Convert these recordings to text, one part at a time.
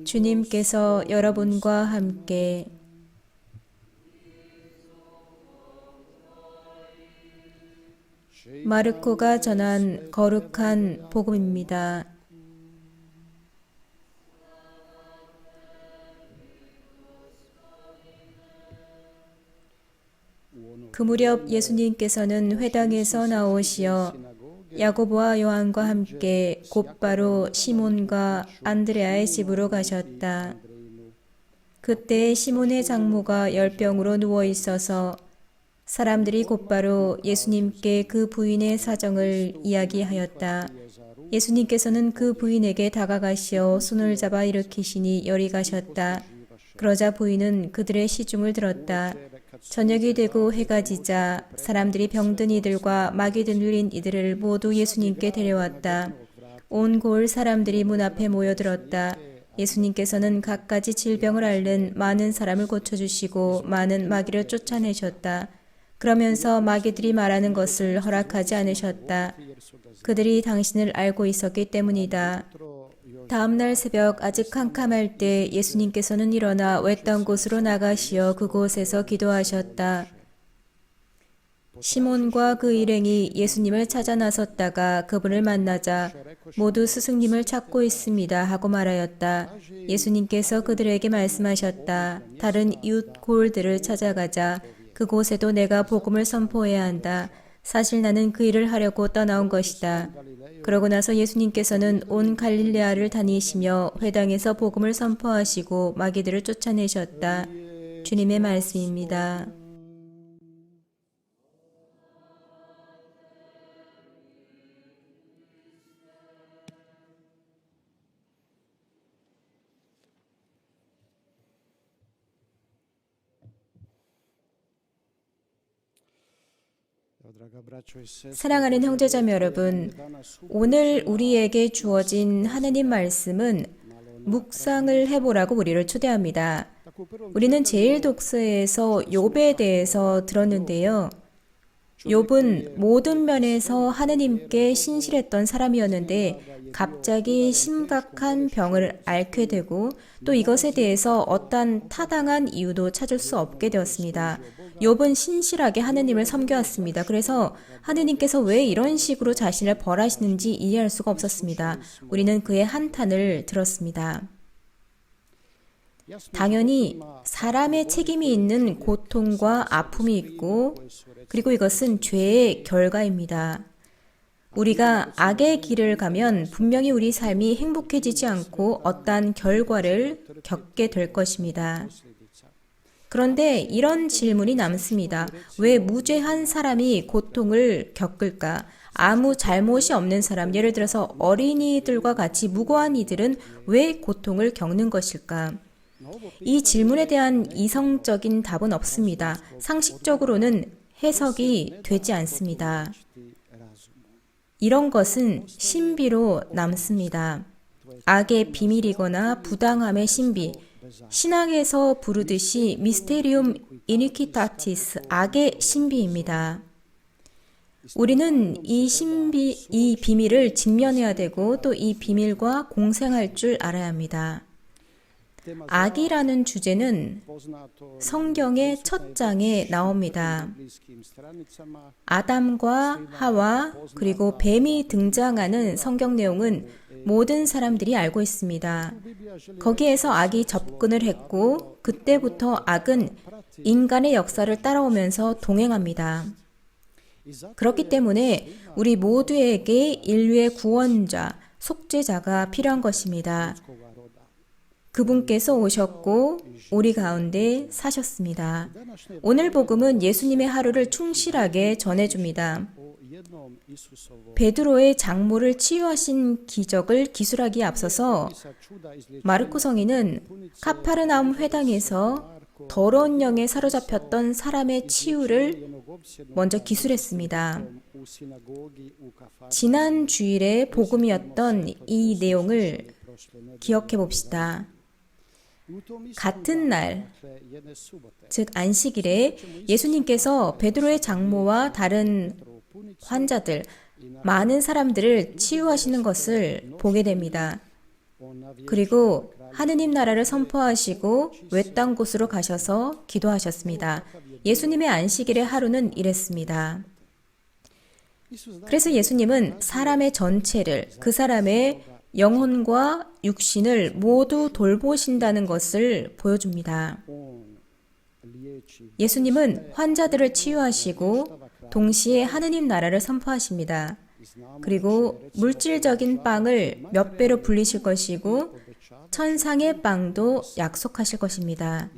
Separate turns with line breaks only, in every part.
주님께서 여러분과 함께 마르코가 전한 거룩한 복음입니다. 그 무렵 예수님께서는 회당에서 나오시어 야고보와 요한과 함께 곧바로 시몬과 안드레아의 집으로 가셨다. 그때 시몬의 장모가 열병으로 누워 있어서 사람들이 곧바로 예수님께 그 부인의 사정을 이야기하였다. 예수님께서는 그 부인에게 다가가시어 손을 잡아 일으키시니 열이 가셨다. 그러자 부인은 그들의 시중을 들었다. 저녁이 되고 해가 지자 사람들이 병든 이들과 마귀 들린 이들을 모두 예수님께 데려왔다. 온 고을 사람들이 문 앞에 모여들었다. 예수님께서는 갖가지 질병을 앓는 많은 사람을 고쳐주시고 많은 마귀를 쫓아내셨다. 그러면서 마귀들이 말하는 것을 허락하지 않으셨다. 그들이 당신을 알고 있었기 때문이다. 다음 날 새벽 아직 캄캄할 때 예수님께서는 일어나 외딴 곳으로 나가시어 그곳에서 기도하셨다. 시몬과 그 일행이 예수님을 찾아 나섰다가 그분을 만나자 모두 스승님을 찾고 있습니다 하고 말하였다. 예수님께서 그들에게 말씀하셨다. 다른 이웃 고을들을 찾아가자. 그곳에도 내가 복음을 선포해야 한다. 사실 나는 그 일을 하려고 떠나온 것이다. 그러고 나서 예수님께서는 온 갈릴레아를 다니시며 회당에서 복음을 선포하시고 마귀들을 쫓아내셨다. 주님의 말씀입니다. 사랑하는 형제자매 여러분, 오늘 우리에게 주어진 하느님 말씀은 묵상을 해보라고 우리를 초대합니다. 우리는 제일 독서에서 욥에 대해서 들었는데요. 욥은 모든 면에서 하느님께 신실했던 사람이었는데 갑자기 심각한 병을 앓게 되고 또 이것에 대해서 어떤 타당한 이유도 찾을 수 없게 되었습니다. 욥은 신실하게 하느님을 섬겨왔습니다. 그래서 하느님께서 왜 이런 식으로 자신을 벌하시는지 이해할 수가 없었습니다. 우리는 그의 한탄을 들었습니다. 당연히 사람의 책임이 있는 고통과 아픔이 있고 그리고 이것은 죄의 결과입니다. 우리가 악의 길을 가면 분명히 우리 삶이 행복해지지 않고 어떠한 결과를 겪게 될 것입니다. 그런데 이런 질문이 남습니다. 왜 무죄한 사람이 고통을 겪을까? 아무 잘못이 없는 사람, 예를 들어서 어린이들과 같이 무고한 이들은 왜 고통을 겪는 것일까? 이 질문에 대한 이성적인 답은 없습니다. 상식적으로는 해석이 되지 않습니다. 이런 것은 신비로 남습니다. 악의 비밀이거나 부당함의 신비, 신학에서 부르듯이 미스테리움 이니퀴타티스, 악의 신비입니다. 우리는 이 비밀을 직면해야 되고 또 이 비밀과 공생할 줄 알아야 합니다. 악이라는 주제는 성경의 첫 장에 나옵니다. 아담과 하와 그리고 뱀이 등장하는 성경 내용은 모든 사람들이 알고 있습니다. 거기에서 악이 접근을 했고 그때부터 악은 인간의 역사를 따라오면서 동행합니다. 그렇기 때문에 우리 모두에게 인류의 구원자, 속죄자가 필요한 것입니다. 그분께서 오셨고 우리 가운데 사셨습니다. 오늘 복음은 예수님의 하루를 충실하게 전해줍니다. 베드로의 장모를 치유하신 기적을 기술하기에 앞서서 마르코 성인은 카파르나움 회당에서 더러운 영에 사로잡혔던 사람의 치유를 먼저 기술했습니다. 지난 주일의 복음이었던 이 내용을 기억해 봅시다. 같은 날, 즉 안식일에 예수님께서 베드로의 장모와 다른 환자들, 많은 사람들을 치유하시는 것을 보게 됩니다. 그리고 하느님 나라를 선포하시고 외딴 곳으로 가셔서 기도하셨습니다. 예수님의 안식일의 하루는 이랬습니다. 그래서 예수님은 사람의 전체를, 그 사람의 영혼과 육신을 모두 돌보신다는 것을 보여줍니다. 예수님은 환자들을 치유하시고 동시에 하느님 나라를 선포하십니다. 그리고 물질적인 빵을 몇 배로 불리실 것이고 천상의 빵도 약속하실 것입니다.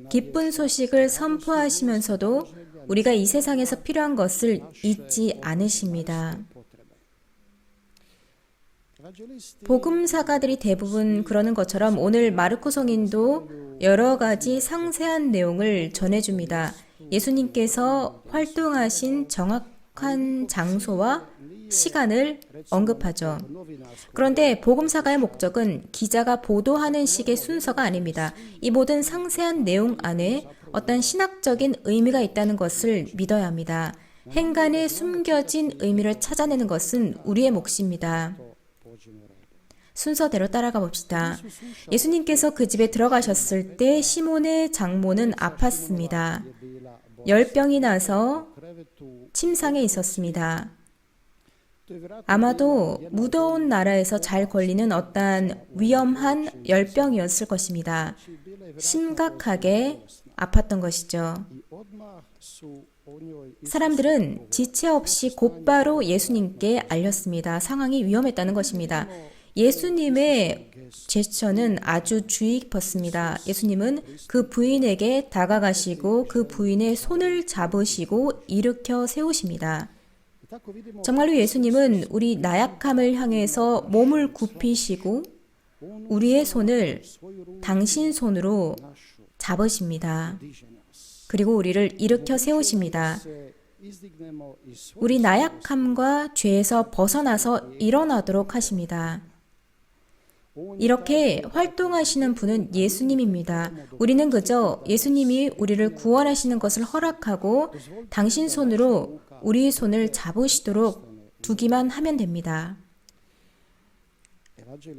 기쁜 소식을 선포하시면서도 우리가 이 세상에서 필요한 것을 잊지 않으십니다. 복음사가들이 대부분 그러는 것처럼 오늘 마르코 성인도 여러 가지 상세한 내용을 전해줍니다. 예수님께서 활동하신 정확한 장소와 시간을 언급하죠. 그런데 복음사가의 목적은 기자가 보도하는 식의 순서가 아닙니다. 이 모든 상세한 내용 안에 어떤 신학적인 의미가 있다는 것을 믿어야 합니다. 행간에 숨겨진 의미를 찾아내는 것은 우리의 몫입니다. 순서대로 따라가 봅시다. 예수님께서 그 집에 들어가셨을 때 시몬의 장모는 아팠습니다. 열병이 나서 침상에 있었습니다. 아마도 무더운 나라에서 잘 걸리는 어떠한 위험한 열병이었을 것입니다. 심각하게 아팠던 것이죠. 사람들은 지체 없이 곧바로 예수님께 알렸습니다. 상황이 위험했다는 것입니다. 예수님의 제스처는 아주 주의 깊었습니다. 예수님은 그 부인에게 다가가시고 그 부인의 손을 잡으시고 일으켜 세우십니다. 정말로 예수님은 우리 나약함을 향해서 몸을 굽히시고 우리의 손을 당신 손으로 잡으십니다. 그리고 우리를 일으켜 세우십니다. 우리 나약함과 죄에서 벗어나서 일어나도록 하십니다. 이렇게 활동하시는 분은 예수님입니다. 우리는 그저 예수님이 우리를 구원하시는 것을 허락하고 당신 손으로 우리 손을 잡으시도록 두기만 하면 됩니다.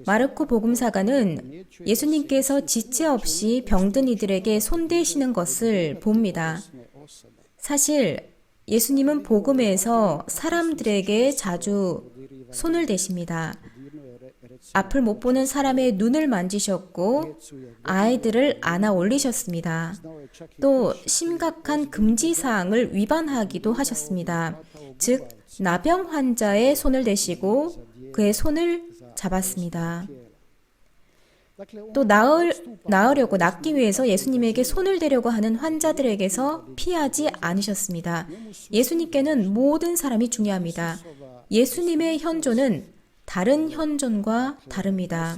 마르코 복음사가는 예수님께서 지체 없이 병든 이들에게 손대시는 것을 봅니다. 사실 예수님은 복음에서 사람들에게 자주 손을 대십니다. 앞을 못 보는 사람의 눈을 만지셨고 아이들을 안아 올리셨습니다. 또 심각한 금지사항을 위반하기도 하셨습니다. 즉 나병 환자의 손을 대시고 그의 손을 잡았습니다. 또 나으려고 낫기 위해서 예수님에게 손을 대려고 하는 환자들에게서 피하지 않으셨습니다. 예수님께는 모든 사람이 중요합니다. 예수님의 현존은 다른 현존과 다릅니다.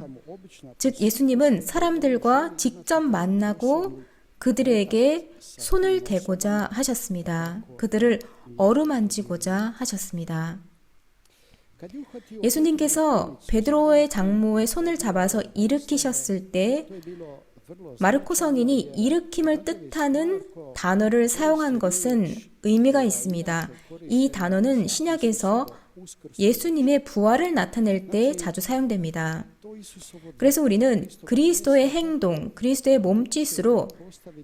즉 예수님은 사람들과 직접 만나고 그들에게 손을 대고자 하셨습니다. 그들을 어루만지고자 하셨습니다. 예수님께서 베드로의 장모의 손을 잡아서 일으키셨을 때 마르코 성인이 일으킴을 뜻하는 단어를 사용한 것은 의미가 있습니다. 이 단어는 신약에서 예수님의 부활을 나타낼 때 자주 사용됩니다. 그래서 우리는 그리스도의 행동, 그리스도의 몸짓으로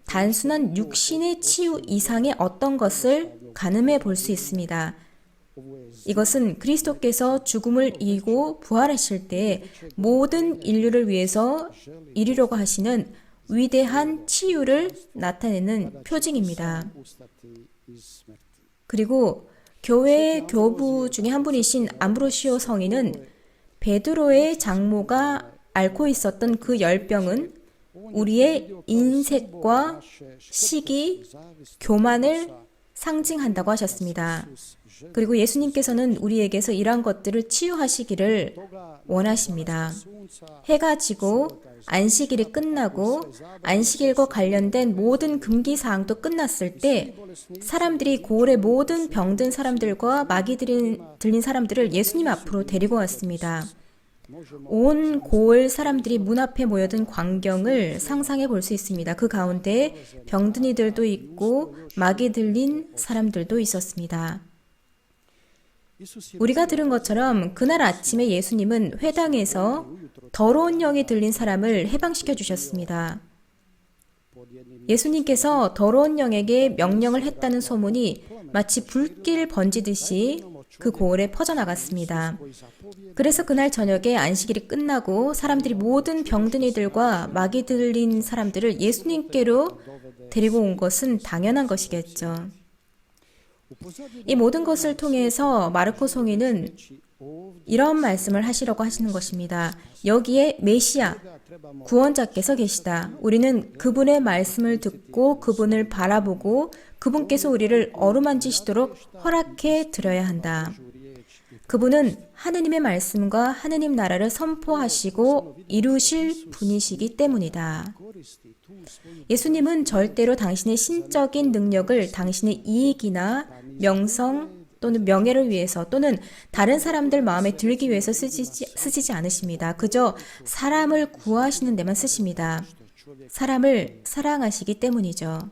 단순한 육신의 치유 이상의 어떤 것을 가늠해 볼 수 있습니다. 이것은 그리스도께서 죽음을 이기고 부활하실 때 모든 인류를 위해서 이루려고 하시는 위대한 치유를 나타내는 표징입니다. 그리고 교회의 교부 중에 한 분이신 암브로시오 성인은 베드로의 장모가 앓고 있었던 그 열병은 우리의 인색과 시기, 교만을 상징한다고 하셨습니다. 그리고 예수님께서는 우리에게서 이러한 것들을 치유하시기를 원하십니다. 해가 지고 안식일이 끝나고 안식일과 관련된 모든 금기사항도 끝났을 때 사람들이 고을의 모든 병든 사람들과 마귀 들린 사람들을 예수님 앞으로 데리고 왔습니다. 온 고을 사람들이 문 앞에 모여든 광경을 상상해 볼 수 있습니다. 그 가운데 병든 이들도 있고 마귀 들린 사람들도 있었습니다. 마귀 들린 사람들을 예수님 앞으로 데리고 왔습니다. 온 고을 사람들이 문 앞에 모여든 광경을 상상해 볼 수 있습니다. 그 가운데 병든 이들도 있고 마귀 들린 사람들도 있었습니다. 온 고을 사람들이 문 앞에 모여든 광경을 상상해 볼 수 있습니다. 그 가운데 병든 이들도 있고 마귀 들린 사람들도 있었습니다. 우리가 들은 것처럼 그날 아침에 예수님은 회당에서 더러운 영이 들린 사람을 해방시켜 주셨습니다. 예수님께서 더러운 영에게 명령을 했다는 소문이 마치 불길 번지듯이 그 고을에 퍼져나갔습니다. 그래서 그날 저녁에 안식일이 끝나고 사람들이 모든 병든 이들과 마귀 들린 사람들을 예수님께로 데리고 온 것은 당연한 것이겠죠. 이 모든 것을 통해서 마르코 송이는 이런 말씀을 하시려고 하시는 것입니다. 여기에 메시아, 구원자께서 계시다. 우리는 그분의 말씀을 듣고 그분을 바라보고 그분께서 우리를 어루만지시도록 허락해 드려야 한다. 그분은 하느님의 말씀과 하느님 나라를 선포하시고 이루실 분이시기 때문이다. 예수님은 절대로 당신의 신적인 능력을 당신의 이익이나 명성 또는 명예를 위해서 또는 다른 사람들 마음에 들기 위해서 쓰시지 않으십니다. 그저 사람을 구하시는 데만 쓰십니다. 사람을 사랑하시기 때문이죠.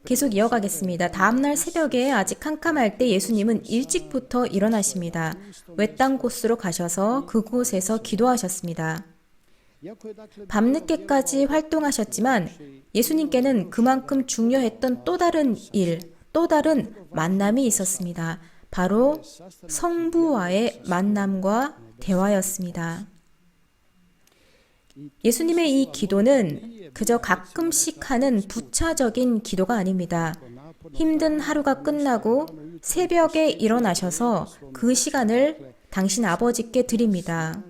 계속 이어가겠습니다. 다음날 새벽에 아직 캄캄할 때 예수님은 일찍부터 일어나십니다. 외딴 곳으로 가셔서 그곳에서 기도하셨습니다. 밤늦게까지 활동하셨지만 예수님께는 그만큼 중요했던 또 다른 일, 또 다른 만남이 있었습니다. 바로 성부와의 만남과 대화였습니다. 예수님의 이 기도는 그저 가끔씩 하는 부차적인 기도가 아닙니다. 힘든 하루가 끝나고 새벽에 일어나셔서 그 시간을 당신 아버지께 드립니다.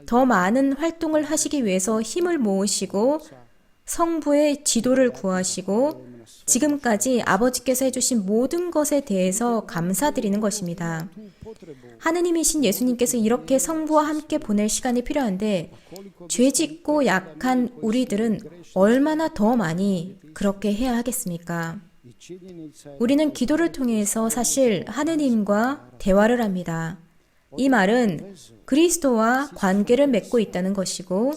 더 많은 활동을 하시기 위해서 힘을 모으시고 성부의 지도를 구하시고 지금까지 아버지께서 해주신 모든 것에 대해서 감사드리는 것입니다. 하느님이신 예수님께서 이렇게 성부와 함께 보낼 시간이 필요한데 죄짓고 약한 우리들은 얼마나 더 많이 그렇게 해야 하겠습니까? 우리는 기도를 통해서 사실 하느님과 대화를 합니다. 이 말은 그리스도와 관계를 맺고 있다는 것이고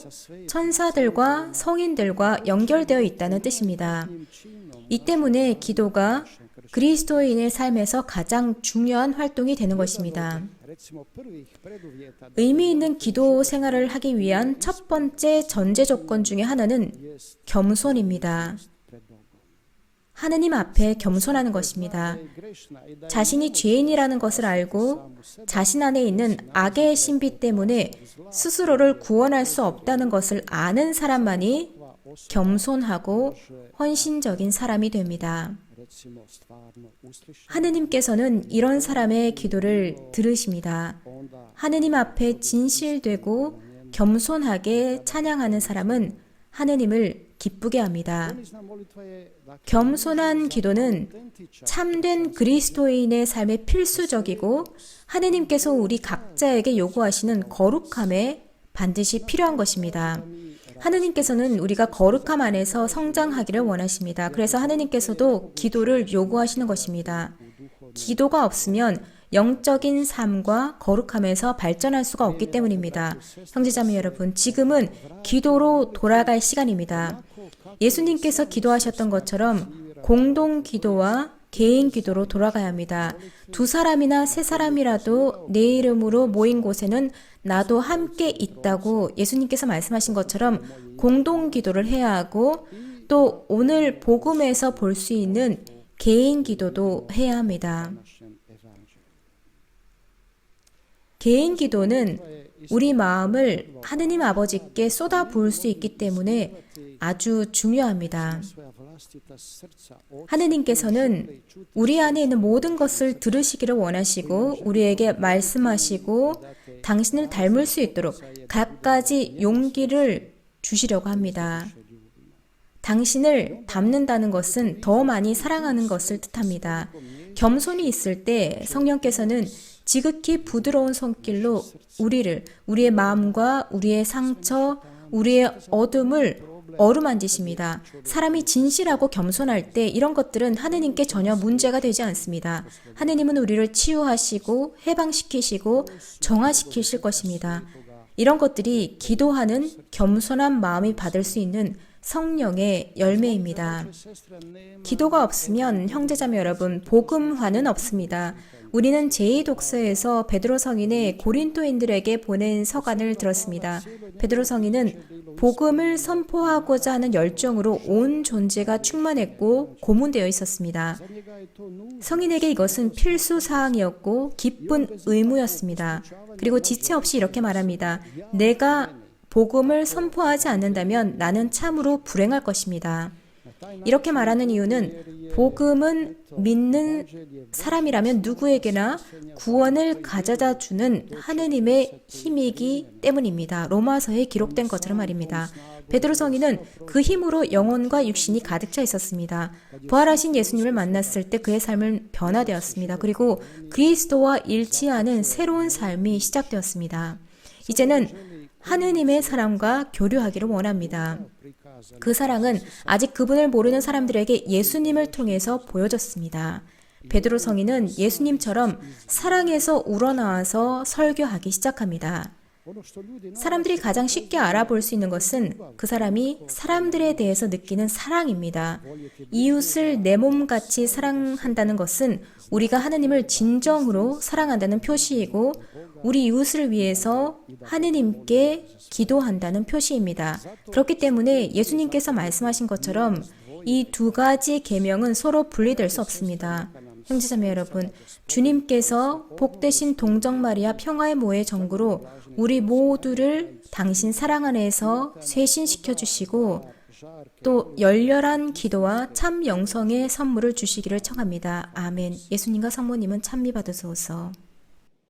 천사들과 성인들과 연결되어 있다는 뜻입니다. 이 때문에 기도가 그리스도인의 삶에서 가장 중요한 활동이 되는 것입니다. 의미 있는 기도 생활을 하기 위한 첫 번째 전제 조건 중에 하나는 겸손입니다. 하느님 앞에 겸손하는 것입니다. 자신이 죄인이라는 것을 알고 자신 안에 있는 악의 신비 때문에 스스로를 구원할 수 없다는 것을 아는 사람만이 겸손하고 헌신적인 사람이 됩니다. 하느님께서는 이런 사람의 기도를 들으십니다. 하느님 앞에 진실되고 겸손하게 찬양하는 사람은 하느님을 기쁘게 합니다. 겸손한 기도는 참된 그리스도인의 삶에 필수적이고 하느님께서 우리 각자에게 요구하시는 거룩함에 반드시 필요한 것입니다. 하느님께서는 우리가 거룩함 안에서 성장하기를 원하십니다. 그래서 하느님께서도 기도를 요구하시는 것입니다. 기도가 없으면 영적인 삶과 거룩함에서 발전할 수가 없기 때문입니다. 형제자매 여러분, 지금은 기도로 돌아갈 시간입니다. 예수님께서 기도하셨던 것처럼 공동 기도와 개인 기도로 돌아가야 합니다. 두 사람이나 세 사람이라도 내 이름으로 모인 곳에는 나도 함께 있다고 예수님께서 말씀하신 것처럼 공동 기도를 해야 하고 또 오늘 복음에서 볼 수 있는 개인 기도도 해야 합니다. 개인 기도는 우리 마음을 하느님 아버지께 쏟아부을 수 있기 때문에 아주 중요합니다. 하느님께서는 우리 안에 있는 모든 것을 들으시기를 원하시고 우리에게 말씀하시고 당신을 닮을 수 있도록 갖가지 용기를 주시려고 합니다. 당신을 닮는다는 것은 더 많이 사랑하는 것을 뜻합니다. 겸손이 있을 때 성령께서는 지극히 부드러운 손길로 우리의 마음과 우리의 상처, 우리의 어둠을 어루만지십니다. 사람이 진실하고 겸손할 때 이런 것들은 하느님께 전혀 문제가 되지 않습니다. 하느님은 우리를 치유하시고 해방시키시고 정화시키실 것입니다. 이런 것들이 기도하는 겸손한 마음이 받을 수 있는 성령의 열매입니다. 기도가 없으면 형제자매 여러분, 복음화는 없습니다. 우리는 제2독서에서 베드로 성인의 고린도인들에게 보낸 서간을 들었습니다. 베드로 성인은 복음을 선포하고자 하는 열정으로 온 존재가 충만했고 고문되어 있었습니다. 성인에게 이것은 필수 사항이었고 기쁜 의무였습니다. 그리고 지체 없이 이렇게 말합니다. 내가 복음을 선포하지 않는다면 나는 참으로 불행할 것입니다. 이렇게 말하는 이유는 복음은 믿는 사람이라면 누구에게나 구원을 가져다 주는 하느님의 힘이기 때문입니다. 로마서에 기록된 것처럼 말입니다. 베드로 성인은 그 힘으로 영혼과 육신이 가득 차 있었습니다. 부활하신 예수님을 만났을 때 그의 삶은 변화되었습니다. 그리고 그리스도와 일치하는 새로운 삶이 시작되었습니다. 이제는 하느님의 사랑과 교류하기를 원합니다. 그 사랑은 아직 그분을 모르는 사람들에게 예수님을 통해서 보여졌습니다. 베드로 성인은 예수님처럼 사랑에서 우러나와서 설교하기 시작합니다. 사람들이 가장 쉽게 알아볼 수 있는 것은 그 사람이 사람들에 대해서 느끼는 사랑입니다. 이웃을 내 몸같이 사랑한다는 것은 우리가 하느님을 진정으로 사랑한다는 표시이고 우리 이웃을 위해서 하느님께 기도한다는 표시입니다. 그렇기 때문에 예수님께서 말씀하신 것처럼 이 두 가지 계명은 서로 분리될 수 없습니다. 형제자매 여러분, 주님께서 복되신 동정 마리아 평화의 모의 정구로 우리 모두를 당신 사랑 안에서 쇄신시켜 주시고 또 열렬한 기도와 참 영성의 선물을 주시기를 청합니다. 아멘. 예수님과 성모님은 찬미 받으소서.